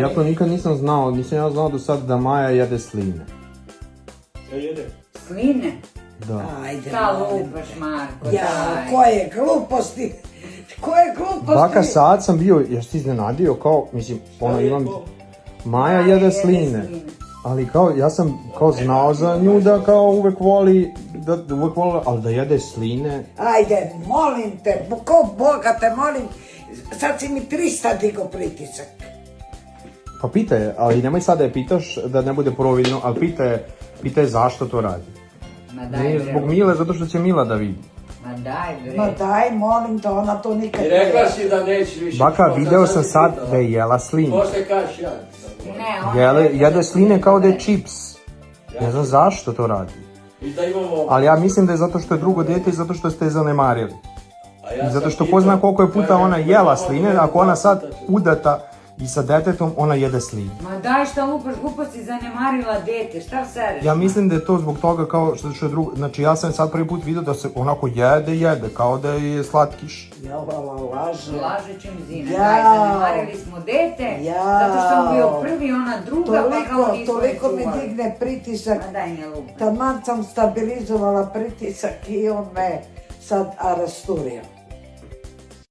Ja to nikad nisam znao, nisam ja znao do sad da Maja jede sline. Ja jede. Sline? Da. Ajde, Šta lupaš, Marko, ja, daj. koje gluposti, koje gluposti. Baka, sad sam bio, ja si iznenadio, kao, mislim, ono imam... Maja jede sline. Ali kao, ja sam kao znao za nju da kao uvek voli, ali da jede sline. Ajde, molim te, ko Boga te molim, sad si mi 300 digo pritisak. Pa pitaj je, ali nemoj sad da je pitaš, da ne bude providno, ali pitaj je zašto to radi. Ma daj Nije bre. zbog Mile, zato što će Mila da vidi. Ma daj bre. Ma daj, molim te, ona to nikad I rekla si da nećeš više. Baka, video sam sad da je jela sline. Posle kaš ja. Ne, ona Jede sline kao da je čips. Ne znam zašto to radi. I da imamo... Ali ja mislim da je zato što je drugo dete i zato što ste je zanemarili. A ja I zato sam što pitao, ko zna koliko je puta kaže, ona jela sline, ako ona sad udata i sa detetom, ona jede sline. Ma daj šta lupaš, gluposti, zanemarila dete, šta sereš? Ja mislim da je to zbog toga kao što je drugo, znači ja sam sad prvi put vidio da se onako jede, kao da je slatkiš. Ja, ova laže. Laže čim zina, Ja. daj, zanemarili smo dete, Ja. zato što on bio prvi, ona druga, pa kao nismo Toliko mi čuvali. digne pritisak. Ma daj ne lupaš. Taman sam stabilizovala pritisak i on me sad arasturio.